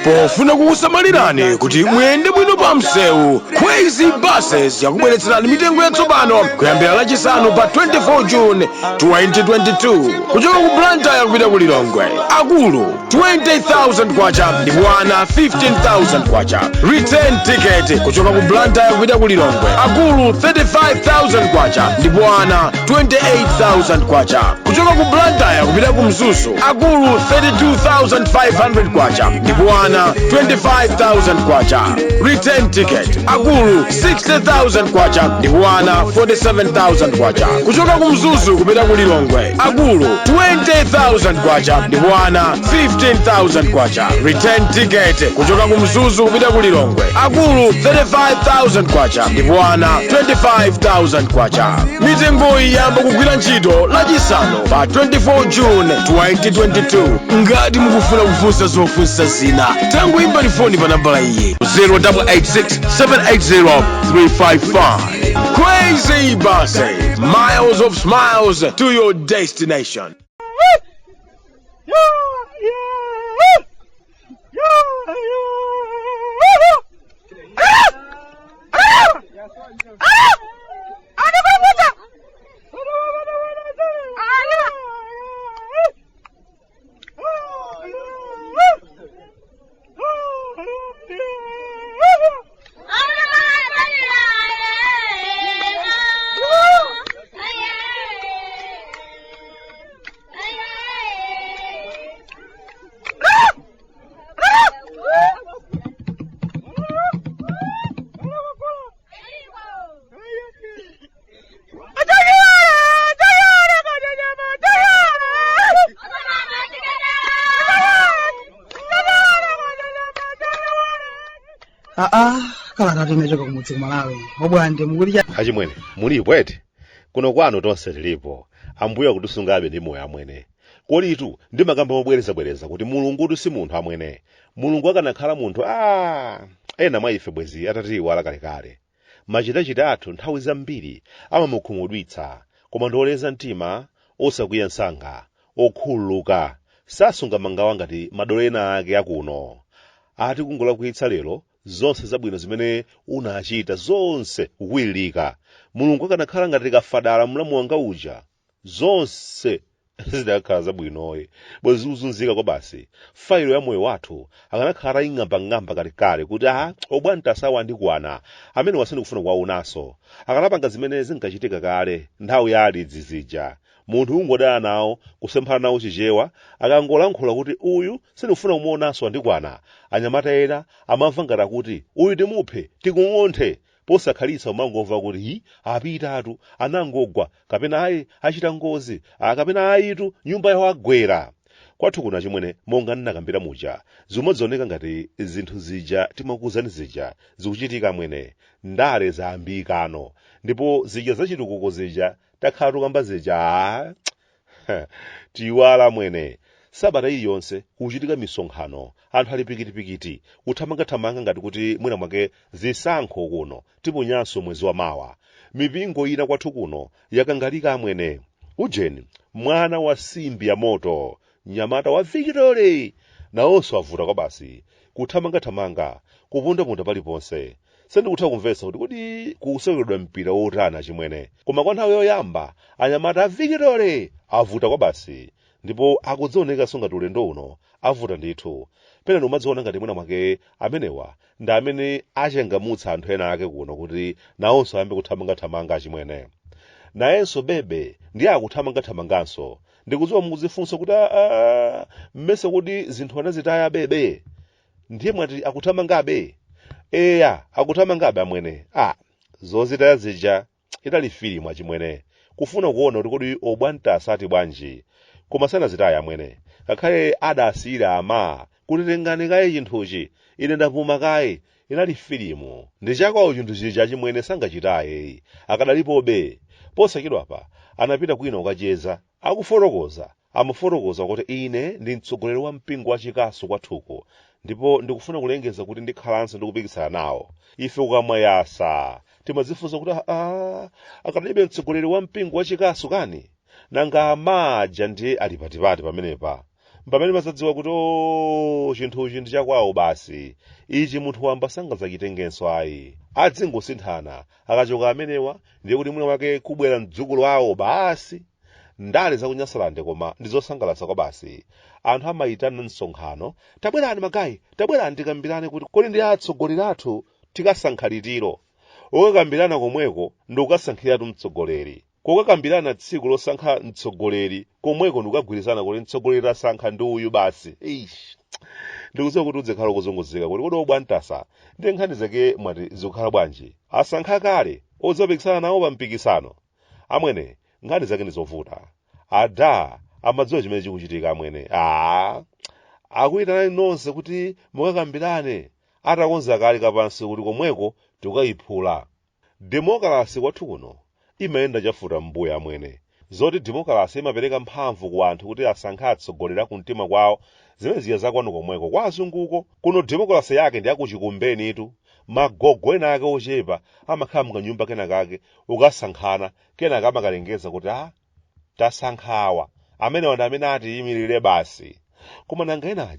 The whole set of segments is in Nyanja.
pofuna kukusamalirani kuti muyende bwino pa msewu. Crazy Buses yakubweretserani mitengo yatsopano kuyambira lachisanu pa 24 June 2022 kuchoka ku Blantyre kupita ku Lilongwe. Akulu 20,000 kwacha ndipo ana 15,000 kwacha. Return ticket kuchoka ku Blantyre kupita ku Lilongwe. Akulu 35,000 kwacha ndipo ana 28,000 kwacha. Kuchoka ku Blantyre kupita ku Mzuzu. Akulu 32,500 kwacha ndipo ana 25,000 kwacha. Return ticket. Akulu 60,000 kwacha ndipo ana 47,000 kwacha. Kuchoka ku Mzuzu kupita ku Lilongwe. Akulu 20,000 kwacha ndipo ana 15,000 kwacha. Return ticket. Kuchoka ku Mzuzu kupita ku Lilongwe. Akulu 35,000 kwacha ndipo ana 25,000 kwacha. Mitengo iyamba kugwira ntchito lachisanu pa 24 June 2022. Ngati mukufuna kufunsa zofunsa zina tangoimbani foni pa nambala iyi 0886 780 355. Crazy Buses, miles of smiles to your destination. Kalata tumechoka kumudzi Malawi. Bwande mukulija achimwene mulipo eti kuno kwanu tonse tilipo. Ambuyo kutisungabe ndi moyo amwene. Kolitu ndi makamba mobwereza kuti mulungu si munthu amwene. Mulungu akanakhala munthu ena mwa ife bwezi atatiwala kalekale. Machitachita athu nthawi zambiri amamukhumudwitsa koma ndioleza mtima osakwiya msanga okhululuka sasunga mangawa ngati madolena ake akuno. Ati kungolakwitsa lero zonse zabwino zimene unachita zonse ukuwilika. Mulungu akanakhala ngati kafadala mlamu wanga uja zonse zidakhala zabwinoyi bwezi uzunzika kwa basi. Failo ya moyo wathu akanakhala ing'amba kalekale kuti obwanta asawa ndikwana amene wasini kufuna kwaunanso akanapanga zimene zinkachitika kale nthawi ya alidzi zija. Munthu ungodana nawo kusemphana nawo chichewa akangolankhula kuti uyu sindikufuna kumuonanso andikwana. Anyamata ena amamva ngati kuti uyu timuphe tikung'onthe posakhalitsa umangomva kuti apitatu anangogwa kapena ayi achita ngozi kapena ayitu nyumba yawo agwera. Kwathu kuna chimwene monga ndinakambira muja zomwe zioneka ngati zinthu zija timakuzani zija zikuchitika mwene ndale zayambikano ndipo zija zachitukuko zija takhala tukamba zija tiwala mwene. Sabata iliyonse kuchitika misonkhano anthu ali pikitipikiti kuthamangathamanga ngati kuti mwina mwake zisankho kuno tiponyanso mwezi wa mawa. Mipingo ina kwathu kuno yakangalika amwene. Ujeni mwana wa simbi ya moto nyamata wa Victory nawonso avuta kwa basi kuthamangathamanga kupundapunta paliponse. Sindikutha kumvetsa kuti kuseweredwa mpira wotana chimwene koma kwa nthawi yoyamba anyamata a Victory avuta kwa basi ndipo akudzioneka ngati ulendo uno avuta ndithu. Pena umadziona ngati mwina mwake amenewa ndi amene achengamutsa anthu ena ake kuno kuti nawonso ayambe kuthamangathamanga chimwene. Nayenso bebe ndiye akuthamangathamanganso ndikudziwa mukuzifunsa kuti mmese kuti zinthu anazitaya bebe ndiye mwati akuthamangabe. Eya akuthamangabe amwene. Zozitaya zija idali filimu achimwene kufuna kuona kuti kodi obwanta asati bwanji koma sanazitaya amwene. Ngakhale adasira ama kuti tengani kaye chinthuchi ine ndapuma kaye inali filimu ndi chakwawo chinthu chija chimwene sangachitaye akadalipobe. Posachedwapa anapita kwina ukacheza amafotokoza kuti ine ndi mtsogoleri wa mpingo wa chikasu kwathuko ndipo ndikufuna kulengeza kuti ndikhalanso ndikupikisana nawo. Ife ukamwayasa timazifunsa kuti akadalibe mtsogoleri wa mpingo wa chikasu kani nanga amaja ndiye ali patipati pamenepa. pamene masadziwa kuti chinthuchi ndi chakwawo basi ichi munthu wamba sangadzachitengenso ayi adzingosinthana akachoka amenewa ndiye kuti mwina wake kubwera mdzukulu awo basi. Ndale zaku Nyasaland koma ndizosangalatsa kwa basi anthu amayitana msonkhano, tabwerani magayi, tabwerani tikambirane kuti kodi ndi atsogoleri athu tikasankha litiro. Ukakambirana komweko ndi ukasankhiratu mtsogoleri, kokakambirana tsiku losankha mtsogoleri komweko ndi ukagwirizana kuti mtsogoleri asankha ndi uyu basi. Ndikudziwa kuti udzekhala kuzunguzika kuti kodi obwantasa ndi nkhani zake mwati zikukhala bwanji. Asankha kale odzapikisana nawo pa mpikisano. Amwene nkhani zake ndizovuta. Ada amadziwa chimene chikuchitika amwene. Akuyitanani nonse kuti mukakambirane atakonza kale kapansi kuti komweko tikukayiphula. Dimokalase kwathu kuno imayenda yafuta mbuyo amwene. Zoti Dimokalase imapereka mphamvu ku anthu kuti asankhe atsogoleri ku mtima kwawo zimene ziya zakwanu komweko kwa azunguko. Kuno Dimokalase yake ndi akuchikumbeni itu. Magogo ena ake ochepa amakhala mkanyumba kenakake ukasankhana kenaka amakalengeza kuti tasankhawa amenewa ndi amene atiyimirire basi. Koma nanga ena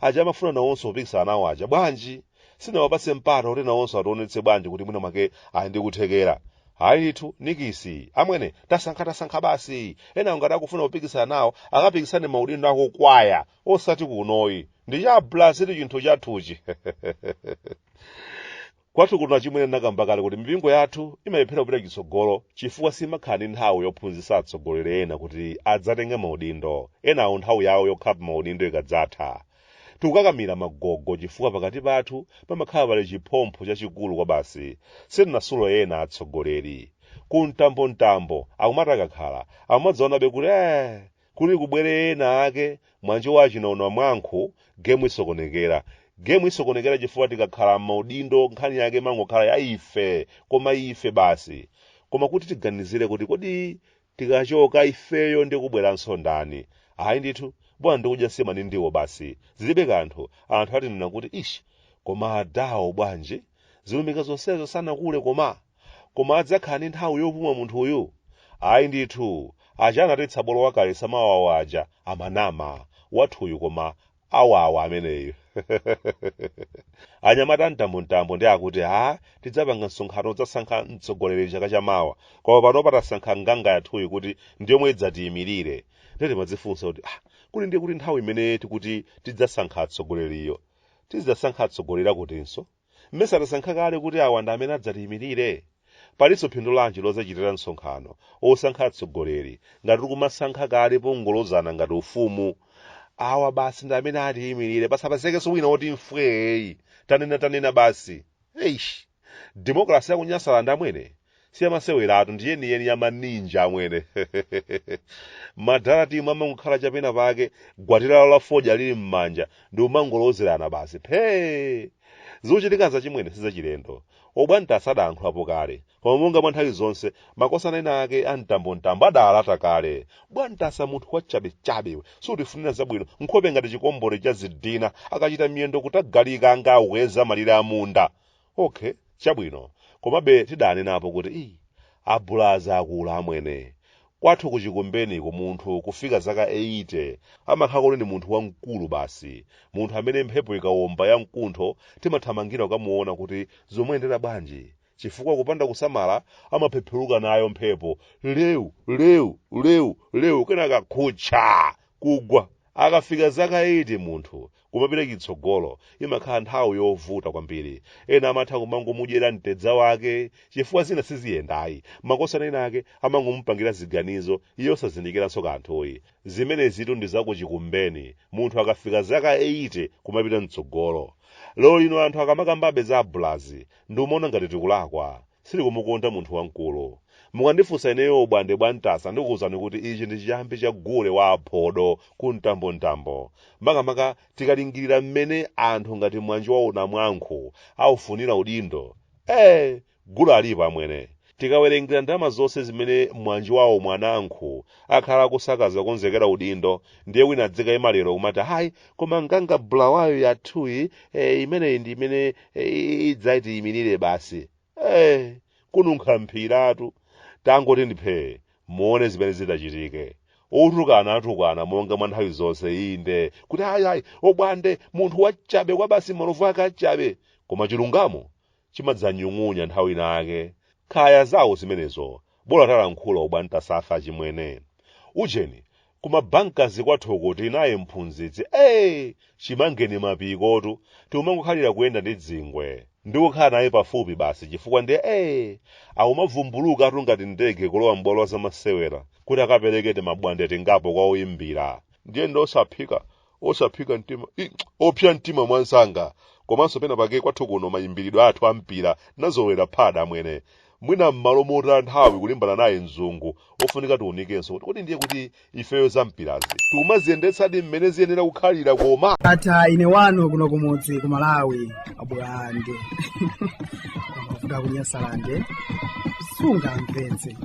aja amafuna nawonso kupikisana nawo aja bwanji sinawapatse mpata kuti nawonso ationetse bwanji kuti mwina mwake ali ndi kuthekera. Hayi ndithu nikisi amwene tasankha basi. Ena ngati akufuna kupikisana nawo akapikisane maudindo ako kwaya osati kunoyi ndi chablasiti chinthu chathuchi. Kwathu kuno chimwene nakamba kale kuti mipingo yathu imayephera kupita chitsogolo chifukwa simakhala ndi nthawi yophunzitsa atsogoleri ena kuti adzatenge maudindo. Enawo nthawi yawo yokhala pa maudindo ikadzatha. Tikukakamira magogo chifukwa pakati pathu pamakhala pali chiphompho chachikulu kwa basi sitinasulo ena atsogoleri. Ku mtambo akumati akakhala amadziwabe kuti kuli kubwere ena ake mwanji wachinaona mwankho gemu isokonekera. Gemu isokonekera chifukwa tikakhala maudindo nkhani yake mangokhala ya ife koma ife basi. Koma kuti tiganizire kuti kodi tikachoka ifeyo ndi kubweranso ndani. Hayi ndithu bwana ndikudya sima ndi ndiwo basi zilibe kanthu. Anthu atinena kuti koma adawo bwanji zilumika zonsezo sanakule koma adzakhala ndi nthawi yopuma munthu uyu. Hayi ndithu aja anatetsa bolo wakale samawawa aja amanama wathuyu koma awawa ameneyo. Anyamata mtambo ndi akuti tidzapanga msonkhano udzasankha mtsogoleri chaka chamawa koma pano patasankha nganga yathuyi kuti ndiyomwe idzatiyimirire. Ndeti madzifunsa kuti kuli ndiye kuti nthawi imene tikuti tidzasankha atsogoleriyo tidzasankha atsogoleri akutinso mmese atasankha kale kuti awa ndi amene adzatiyimirire. Palinso phindu lanji lozachitira msonkhano osankha atsogoleri ngati tikumasankha kale pongolozana ngati ufumu. Awa basi ndi amene atiyimirire pasapazekenso wina woti mfweyi tanena basi. Dimokalase yaku Nyasaland amwene siyamasewelatu ndi yeniyeni ya maninja amwene. Madala timu amangokhala chapena pake gwatira la fodya lili m'manja ndi umangolozerana basi zikuchitika zachimwene sizachilendo. Obwanta asadayankhulapo kale koma monga mwa nthawi zonse makosana ena ake amtambo adalata kale. Bwantasa munthu wachabechabe sutifunira zabwino nkhope ngati chikombole cha zidina akachita miyendo kutagalika anga aweza malire amunda. Chabwino komabe tidanenapo kuti abulaza akula amwene. Kwathu kuchikumbeni ku munthu kufika zaka 80 amakhala kuti ndi munthu wamkulu basi. Munthu amene mphepo ikawomba ya mkuntho timathamangira kukamuona kuti zomuyendera bwanji chifukwa kupanda kusamala amaphepheruka nayo mphepo lewu kenaka khucha kugwa. Akafika zaka 80 munthu kumapita chitsogolo imakhala nthawi yovuta kwambiri. Ena amatha kumangomudyera mtedza wake chifukwa zina siziyendayi. Makosana ena ake amangomupangira ziganizo iyo sazindikiranso kanthuyi. Zimenezitu ndi zakuchikumbeni munthu akafika zaka 80 kumapita mtsogolo. Lero lino anthu akamakambabe za abulazi ndi umaona ngati tikulakwa sili kumukonda munthu wamkulu. Mukandifunsa ineyo Bwande bwantasa ndikuwuzani kuti ichi ndi chiyambi cha gule wa aphodo ku mtambo. Makamaka tikalingirira mmene anthu ngati mwanji waona mwankho aufunira udindo. Gule alipo amwene. Tikawerengera ndalama zonse zimene mwanji wawo mwanankho akhala kusakaza konzekera udindo ndiye wina adzika imalero kumati koma nganga bulawayo yathuyi imeneyi ndi imene idzatiyimirire basi. Kununkha mphiratu tangoti ndiphe muone zimene zidachitike. otukana monga mwa nthawi zonse inde kuti ayi obwande munthu wachabe kwa basi malovu ake achabe, koma chilungamo chimadzanyung'unya nthawi nake. Khaya zawo zimenezo bola talankhula obwande tasafa chimwene. Ujeni kumabankazi kwathuku tinaye mphunzitsi chimangeni mapikotu tiumangokhalira kuyenda ndi dzingwe ndi kukhala naye pafupi basi chifukwa ndi akumavumbuluka atu ngati ndege kulowa m'bwalo za masewera kuti akaperekete mabwande tingapo kwa oyimbira. Ndiye ndi osaphika mtima opsa mtima mwansanga, komanso pena pake kwathu kuno mayimbiridwe athu ampira nazowera phada amwene. Mwina m'malo mota nthawi kulimbana naye mzungu ofunika tiunikenso kuti ndiye kuti ifeyo za mpirazi tumaziyendetsadi mmene ziyenera kukhalira koma ata ine wano kuno kumudzi ku Malawi Bwande amavuta ku Nyasaland sunga mvenze